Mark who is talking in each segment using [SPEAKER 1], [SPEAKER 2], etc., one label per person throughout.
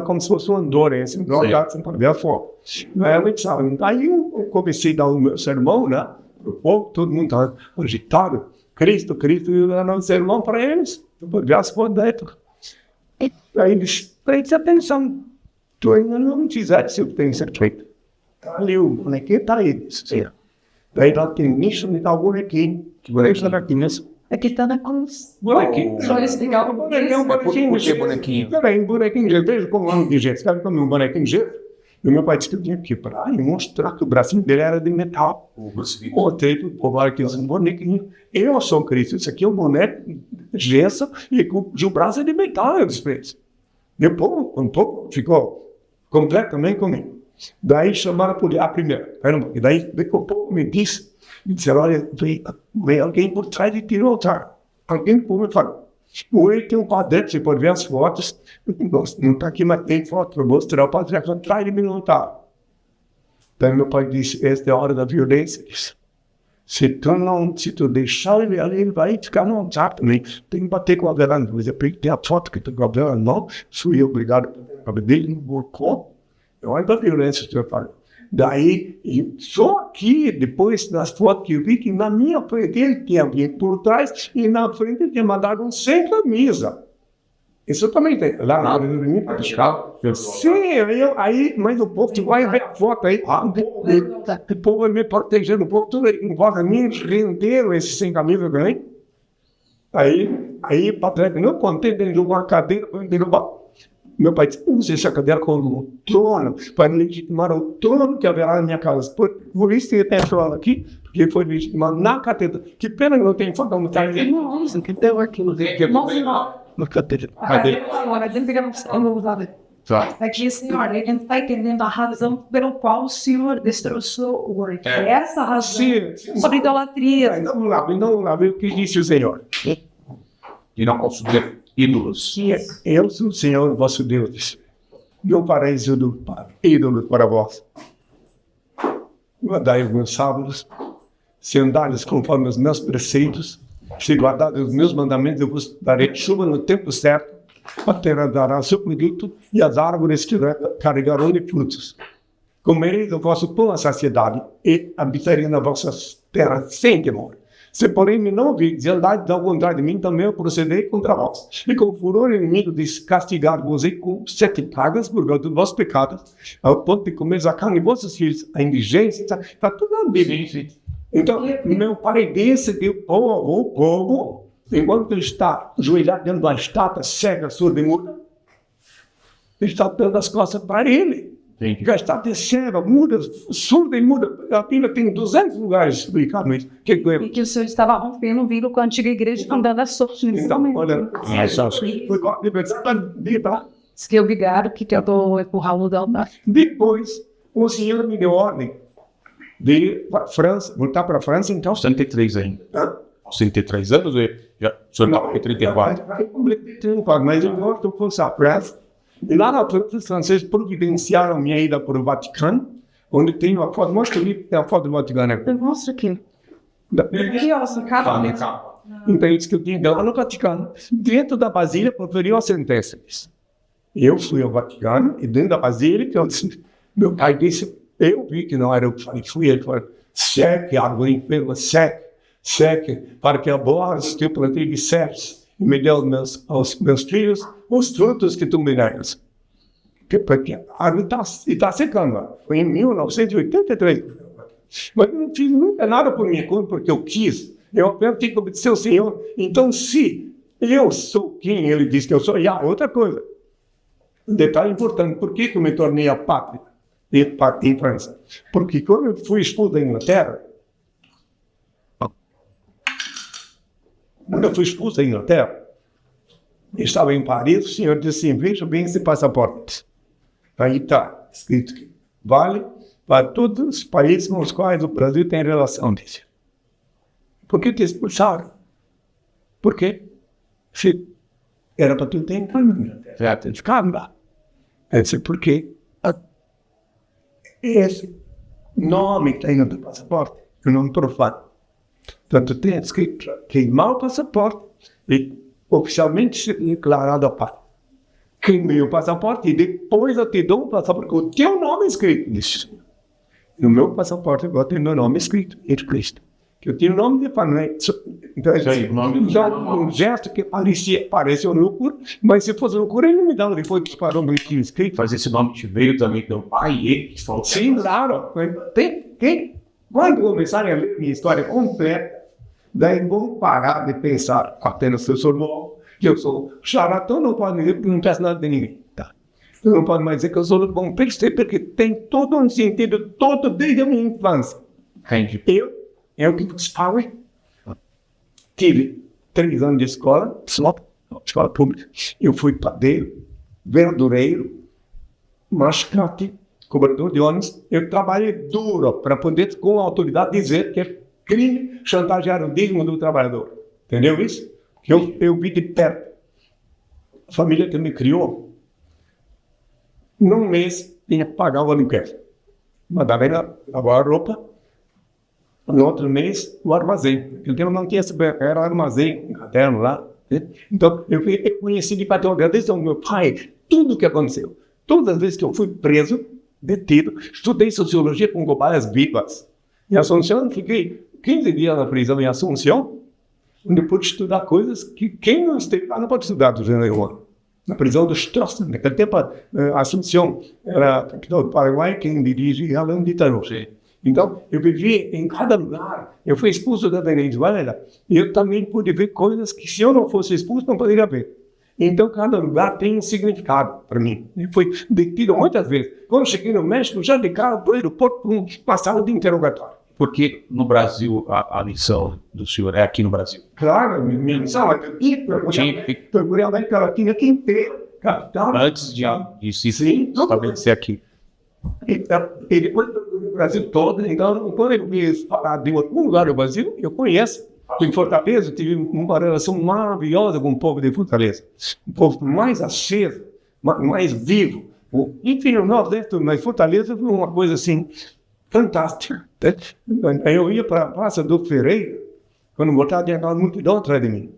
[SPEAKER 1] como se fosse uma dor, assim, sem poder a fogo. Aí eu comecei a dar o meu sermão, né? Pro povo, todo mundo estava agitado. Cristo, e eu dando um sermão para eles. Eu podia as fotos dentro. Aí eles, preste atenção. Tu ainda não fizeste o que tem que ser feito. Tá ali o bonequinho, tá aí. Daí lá tem nicho, me dá o bonequinho. Que bonequinho está aqui mesmo?
[SPEAKER 2] Aqui tá na cruz.
[SPEAKER 1] Bonequinho.
[SPEAKER 2] Só explicar o bonequinho.
[SPEAKER 1] Por que bonequinho? Peraí, bonequinho de gesso. Veja como é um de gesso. Sabe como é um bonequinho de gesso? E o meu pai disse que eu tinha que ir para lá e mostrar que o bracinho dele era de metal. Botei pro povo aqui, um bonequinho. Eu sou Cristo. Isso aqui é um boneco de gesso e o braço é de metal. Eu disse. Depois, um pouco, ficou completamente comigo. Daí chamaram a polícia primeiro. E daí o povo me disse, olha, veio alguém por trás e tirou o altar. Alguém por me falou. Ele tem um quadrante, você pode ver as fotos. Não está aqui, mas tem foto para mostrar. O padre atrás de mim não está. Daí meu pai disse, esta é a hora da violência. Se tu deixar ele ali, ele vai ficar no altar também. Tem que bater com a veranda. Mas eu peguei a foto que tem com a veranda na mão. Fui obrigado a cabelo dele, não borcou. Olha a violência que eu falo. Daí, só aqui, depois das fotos que eu vi, que na minha frente ele tinha vindo por trás e na frente ele tinha mandado um sem camisa. Isso também tem. Lá na hora de mim, sim, aí, mas o povo que vai ver a foto aí, o povo vai me protegendo, o povo tudo em volta de mim, renderam esse sem camisa também. Aí, patrão, não contei dele de uma cadeira, meu pai disse, use essa cadeira como trono, para legitimar o trono que haverá na minha casa. Por isso que eu tenho falado aqui, porque foi legitimado na catedral. Que pena que não tem foto, não está aí.
[SPEAKER 2] Não, que tem aqui.
[SPEAKER 1] Na catedral.
[SPEAKER 2] Agora, aqui, senhor, ele não está entendendo a razão pelo qual o senhor destroçou o ouro. Essa razão sobre idolatria.
[SPEAKER 1] Então lá, o que disse o Senhor?
[SPEAKER 3] E não considera ídolos.
[SPEAKER 1] Eu sou o Senhor, vosso Deus. Não fareis ídolos para vós. Guardai os meus sábados, se andares conforme os meus preceitos, se guardares os meus mandamentos, eu vos darei chuva no tempo certo, a terra dará seu produto e as árvores carregarão de frutos. Comereis o vosso pão à saciedade e habitareis na vossa terra sem temor. Se porém me não ouvirdes e andardes ao contrário de mim, também eu procederei contra vós. E com furor inimigo de castigar-vos com 7 pragas por causa dos vossos pecados, ao ponto de comer a carne de vossos filhos, a indigência, está tudo na Bíblia. Então, meu pai disse que o povo, enquanto ele está ajoelhado dentro da estátua, cega, surda e muda, ele está dando as costas para ele. Já está descendo, muda, surda e muda. A Bíblia tem 200 lugares explicando isso.
[SPEAKER 2] E que o senhor estava rompendo o vínculo com a antiga igreja, andando a sorte nesse momento.
[SPEAKER 1] Olha,
[SPEAKER 2] Diz que o vigário que tentou empurrar o lugar.
[SPEAKER 1] Depois, o senhor me deu ordem de França, voltar para a França, então.
[SPEAKER 3] 103 ainda. 103 anos? Já, o senhor estava com 34.
[SPEAKER 1] Eu completei 34, mas eu gosto de forçar a França. E lá na França, os franceses providenciaram minha ida para o Vaticano, onde tem uma foto. Mostra ali, tem a foto do Vaticano.
[SPEAKER 2] Mostra aqui. Aqui, ó, essa capa.
[SPEAKER 1] Então, isso que eu tinha lá no Vaticano. Dentro da Basílica, proferiu a sentença. Eu fui ao Vaticano, e dentro da Basílica, meu pai disse, eu vi que não era eu que fui, ele falou, seque a árvore enferma, seque, para que a boa que eu plantei de cesse, e me deu aos meus filhos os frutos que tu me dás. Porque a árvore está secando. Foi em 1983. Mas eu não fiz nunca nada por minha conta, porque eu quis. Eu apenas tenho que obedecer ao Senhor. Então, se eu sou quem ele diz que eu sou, e há outra coisa. Um detalhe importante. Por que eu me tornei a pátria em França? Porque quando eu fui expulso da Inglaterra, estava em Paris, o senhor disse assim, veja bem esse passaporte. Aí está escrito que vale para todos os países com os quais o Brasil tem relação, disse. Por que te expulsaram? Por quê? Se era para tu ter em ficava lá. Eu disse, por quê? Esse nome que tem no teu passaporte, eu não profano. Portanto, tem escrito queimar o passaporte e oficialmente ser declarado a pátria. queimei o passaporte e depois eu te dou um passaporte com o teu nome escrito nisso. No meu passaporte agora tem meu nome escrito, Cristo. Que eu tinha o nome de família. Então, um gesto que pareceu loucura, mas se fosse loucura, ele não me dava depois que parou no escrito.
[SPEAKER 3] Mas esse nome te veio também do pai e ele que falou.
[SPEAKER 1] Sim, claro. Quando começarem a ler minha história completa, daí vão parar de pensar apenas que eu sou bom, que eu sou charlatão, não pode dizer porque não peço nada de ninguém. Tá? Eu não pode mais dizer que eu sou bom, porque tem todo um sentido, todo desde a minha infância. Eu que vos falo, tive 3 anos de escola pública. Eu fui padeiro, verdureiro, mascate, cobrador de ônibus. Eu trabalhei duro para poder, com a autoridade, dizer que é crime chantagear o dízimo do trabalhador. Entendeu isso? Eu vi de perto. A família que me criou, num mês, tinha que pagar o aluguel. Mandava lavar a roupa. No outro mês, o armazém. Aquele tempo não tinha era armazém, um caderno lá. Né? Então, eu conheci de patrão, desde o meu pai, tudo o que aconteceu. Todas as vezes que eu fui preso, detido, estudei sociologia com cobalhas vivas. Em Assunção, fiquei 15 dias na prisão em Assunção, onde eu pude estudar coisas que quem não esteve lá não pode estudar do gênero. Na prisão dos Stroessner. Naquele tempo, Assunção era a capital do Paraguai, quem dirigia era um ditador. Então, eu vivi em cada lugar. Eu fui expulso da Venezuela e eu também pude ver coisas que, se eu não fosse expulso, não poderia ver. Então, cada lugar tem um significado para mim. Eu fui detido muitas vezes. Quando cheguei no México, já de cara do aeroporto para uma sala de interrogatório.
[SPEAKER 3] Porque no Brasil, a missão do senhor é aqui no Brasil.
[SPEAKER 1] Claro, minha missão é que eu procurei a América Latina aqui inteira.
[SPEAKER 3] Antes de se estabelecer aqui.
[SPEAKER 1] E depois do Brasil todo, então, quando eu vi falar de algum lugar do Brasil, eu conheço. Em Fortaleza, tive uma relação maravilhosa com o povo de Fortaleza. Um povo mais aceso, mais vivo. Enfim, o Nordeste, mas Fortaleza foi uma coisa assim, fantástica. Aí eu ia para a Praça do Ferreira, quando voltava, tinha aquela multidão atrás de mim.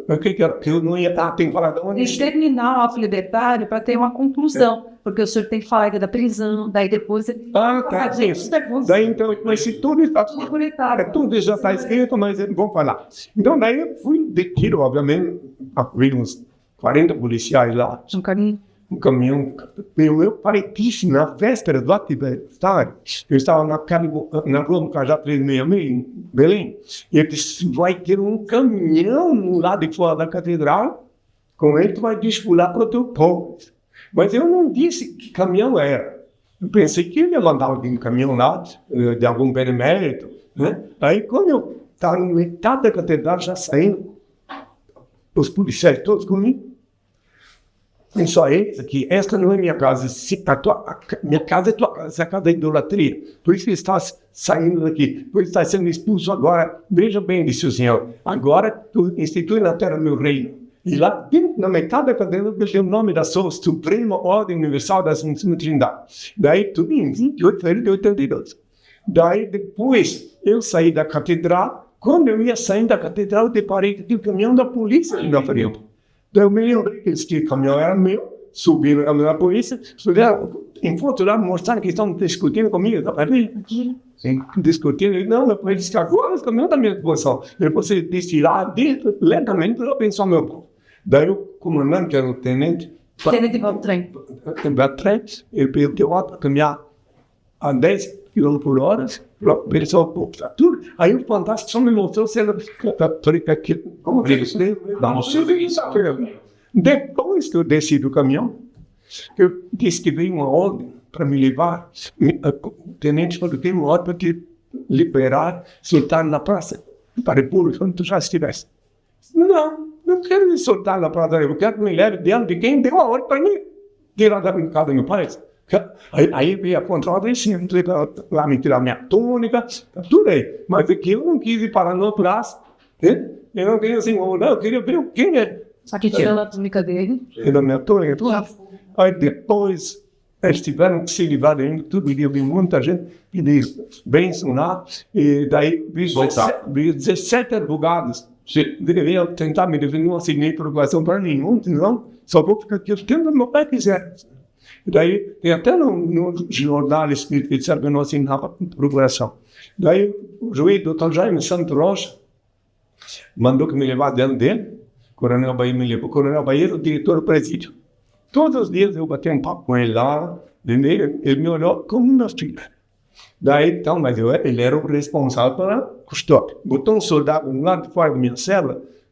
[SPEAKER 1] O que era? Que eu não ia estar, tem que falar de onde.
[SPEAKER 2] Deixa eu terminar o ato libertário para ter uma conclusão, porque o senhor tem que falar da prisão, daí depois ele...
[SPEAKER 1] Tá, isso. Daí então, mas se tudo está tudo já está escrito, mas eles vão falar. Então daí eu fui detido, obviamente, havia uns 40 policiais lá. Um caminhão, eu parei na véspera do ato libertário. Eu estava na rua do Cajá 366, em Belém, e ele disse, vai ter um caminhão no lado de fora da catedral, com ele tu vai desfilar para o teu povo. Mas eu não disse que caminhão era. Eu pensei que ele andava de um caminhão lá, de algum benemérito, né? Aí quando eu estava no metade da catedral, já saindo, os policiais todos comigo, tem só eles aqui, esta não é minha casa, minha casa é tua casa, essa é a casa da idolatria. Por isso que está saindo daqui, por isso está sendo expulso agora. Veja bem, disse o Senhor, agora tu institui na terra meu reino. E lá, na metade da cadeira, eu tenho o nome da sua Suprema Ordem Universal da Santíssima Trindade. Daí, tudo em 28 de fevereiro de 82. Daí, depois, eu saí da catedral. Quando eu ia saindo da catedral, eu deparei que tinha o caminhão da polícia ali na frente. Daí eu me lembrei que esse caminhão era meu, subi no caminhão da polícia, em foto lá, mostrando que estão discutindo comigo. Sim, discutindo. Não, ele disse que agora esse caminhão está na minha posição. Ele pode desfilar lentamente para eu pensar meu povo. Daí o comandante, que era o tenente
[SPEAKER 2] Beltrán,
[SPEAKER 1] ele pediu para caminhar a 10 km por hora, para pensar o povo. Tudo. Aí o fantástico só me mostrou sendo como depois que eu desci do caminhão, eu disse que veio uma ordem para me levar. O tenente falou que tem uma ordem para te liberar, soltar na praça da República, quando tu já estivesse. Não quero me soltar na praça da República, eu quero que me leve diante de quem deu a ordem para mim tirar da casa do meu pai. Aí veio a controla e sim, lá me tirar minha túnica, tudo aí. Mas aqui eu não quis ir parar no braço, né? Eu não queria assim, não, eu queria ver quem é.
[SPEAKER 2] Só que tirando a túnica dele.
[SPEAKER 1] Tirando a minha túnica, aí depois eles tiveram que se livrar ainda, tudo iria vir muita gente, pedir bênção lá, e daí vi 17 advogados. Deveriam tentar me defender, não assinei procuração para nenhum, senão só vou ficar aqui o tempo que meu pai quiser. E daí, tem até no jornal escrito que disseram que eu não assinava procuração. Daí, o juiz, doutor Jaime Santos Rocha, mandou que me levar dentro dele. Coronel Bahia me levou. Coronel Bahia, o diretor do presídio. Todos os dias eu bati um papo com ele lá, entendeu? Ele me olhou como meu filho. Daí, então, mas ele era o responsável pela custódia. Botou um soldado lá de fora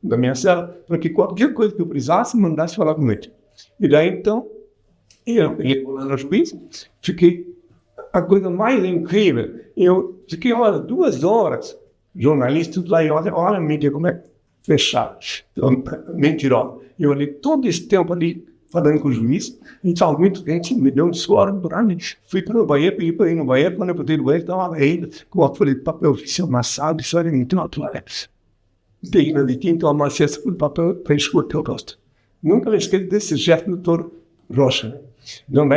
[SPEAKER 1] da minha cela, para que qualquer coisa que eu precisasse, mandasse falar com ele. E daí, então, eu ia lá no juiz, fiquei a coisa mais incrível. Eu fiquei 2 horas, jornalista, lá e olha a mídia como é fechado. Então, mentirosa. Eu olhei todo esse tempo ali, falando com o juiz, então muito gente me deu um suor por mim. Fui para o banheiro, pedi para ir no banheiro, quando eu botei no banheiro, estava ainda com a folha de papel oficial amassado, isso era muito natural. Dei na de tinta, amassei essa folha de papel para escorrer o rosto. Nunca me esqueci desse gesto do doutor Rocha. Então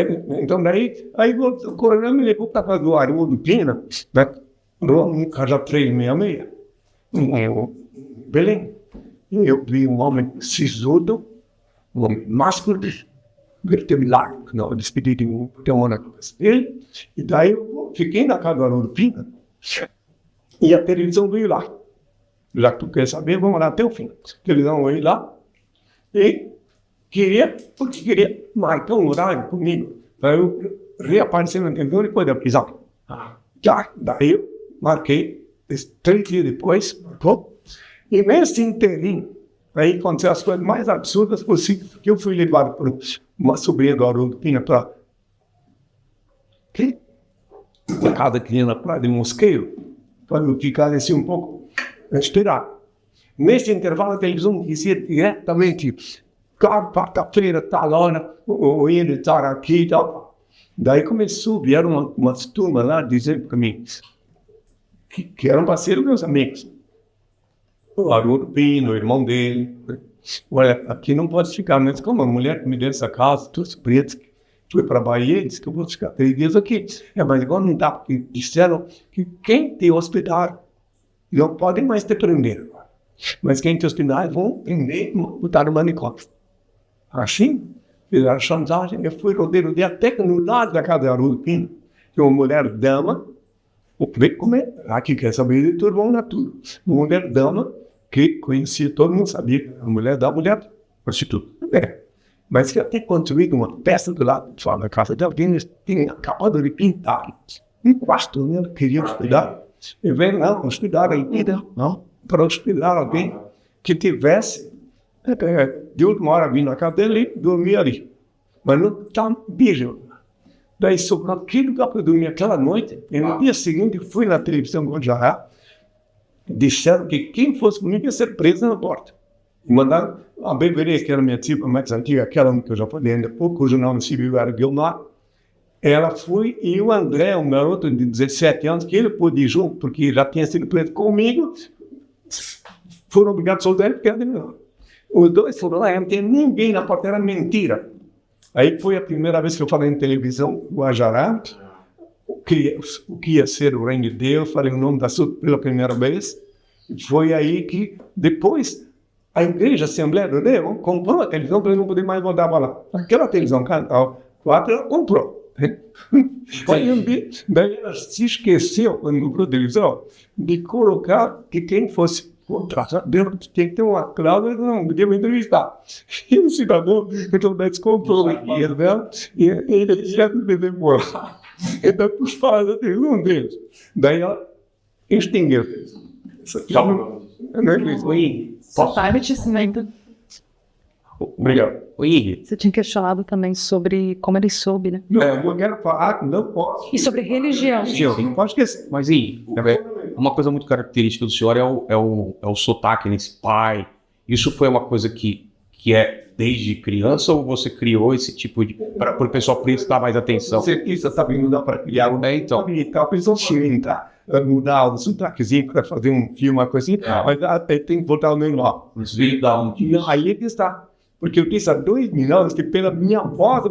[SPEAKER 1] daí aí o coronel me levou para casa do Haroldo Pina, né? No Casa 366, em Belém. E eu vi um homem sisudo, um homem másculo, ele teve largo, não, despedido de um ano na cabeça dele. E daí eu fiquei na casa do Haroldo Pina e a televisão veio lá. Já que tu quer saber, vamos lá até o fim. A televisão veio lá e queria marcar um horário comigo para eu reaparecer na televisão depois da prisão. Daí eu marquei, 3 dias depois, marcou. E nesse inteirinho, aí aconteceu as coisas mais absurdas possíveis, porque eu fui levado por uma sobrinha do Haroldo Pina para a casa que tinha na Praia de Mosqueiro, para eu ficar assim um pouco esperado. Nesse intervalo, a televisão dizia diretamente: quarta-feira, tal hora, o ele está aqui e tal. Daí vieram umas turmas lá dizendo para mim que eram parceiros meus amigos. O Haroldo Pino, o irmão dele. Olha, aqui não pode ficar, mas como a mulher que me deu essa casa, todos pretos, foi para a Bahia, disse que eu vou ficar 3 dias aqui. Mas agora não dá, porque disseram que quem te hospedar não podem mais te prender. Mas quem te hospedar vão prender e botar no manicômio. Assim, fizeram chantagem, eu fui rodeiro de até que no lado da casa de Haroldo Pino, que uma mulher dama, aqui quer saber de tudo, vão na tudo. Uma mulher dama, que conhecia, todo mundo sabia que era a mulher da mulher prostituta. Mas que até construído uma peça do lado de fora da casa de alguém, eles tinham acabado de pintar um quarto, né? Queriam hospedar. E veio não, hospedar ainda, não, para hospedar alguém que tivesse de última hora vindo na casa dele e dormia ali. Mas não estava virgem. Daí sobrou aquele lugar para dormir aquela noite, e no dia seguinte fui na televisão Guajará, disseram que quem fosse comigo ia ser preso na porta. E mandaram a Beverê, que era minha tia mais antiga, aquela que eu já falei ainda há pouco, cujo nome civil era Guilmar, ela foi, e o André, um garoto de 17 anos, que ele pôde ir junto, porque já tinha sido preso comigo, foram obrigados a soltar ele, porque era melhor. Os dois foram lá, não tinha ninguém na porta, era mentira. Aí foi a primeira vez que eu falei em televisão, Guajará, o que ia ser o reino de Deus, falei o nome da sua pela primeira vez. Foi aí que, depois, a igreja Assembleia do Deus comprou a televisão para ele não poder mais voltar para lá. Aquela televisão, Canal 4, ela comprou. Daí ela se esqueceu, quando comprou a televisão, de colocar que quem fosse tinha que ter uma cláusula que não podia me entrevistar. E o cidadão, então, descomprou a esquerda e ele disse que demorou. Então, os pais da televisão deles. Daí ela extinguiu. Obrigado.
[SPEAKER 2] Você tinha questionado também sobre como ele soube, né?
[SPEAKER 1] Não, eu quero falar, não posso.
[SPEAKER 2] E sobre religião.
[SPEAKER 1] Não pode esquecer.
[SPEAKER 3] Mas uma coisa muito característica do senhor é o sotaque nesse pai. Isso foi uma coisa que é desde criança ou você criou esse tipo de... para o pessoal prestar mais atenção?
[SPEAKER 1] Isso está vindo da para criar um...
[SPEAKER 3] então.
[SPEAKER 1] A pessoa chega, mudar o sotaquezinho para fazer um filme, uma coisa assim, mas até tem que botar o normal.
[SPEAKER 3] Isso veio da onde?
[SPEAKER 1] Aí é que está. Porque eu disse há 2.000 anos que pela minha voz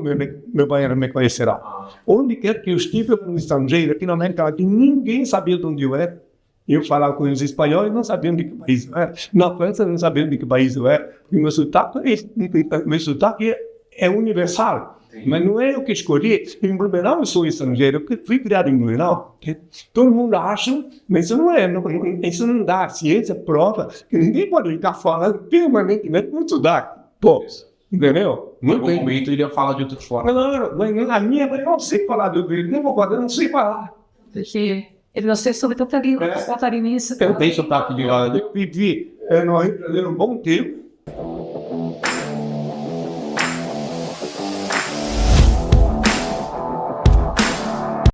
[SPEAKER 1] meu baiano me conhecerá. Onde quer que eu estive no estrangeiro, aqui na América Latina, ninguém sabia de onde eu era. Eu falava com eles espanhol e não sabiam de que país eu era. Na França, não sabiam de que país eu era. E meu sotaque é universal. Mas não é eu que escolhi. Em Blumenau eu sou estrangeiro, eu fui criado em Blumenau. Todo mundo acha, mas isso não é. Isso não dá. A ciência prova que ninguém pode ficar falando permanentemente no sotaque. Pô, entendeu?
[SPEAKER 3] Em algum momento ele ia falar de outra forma.
[SPEAKER 1] Não, mas a minha, eu não sei falar do grego, nem vou falar, eu não sei falar.
[SPEAKER 2] Porque ele não sei sobre tanta língua, catarinense.
[SPEAKER 3] Eu tenho sotaque de lá.
[SPEAKER 1] Eu vivi no Rio de Janeiro um bom tempo,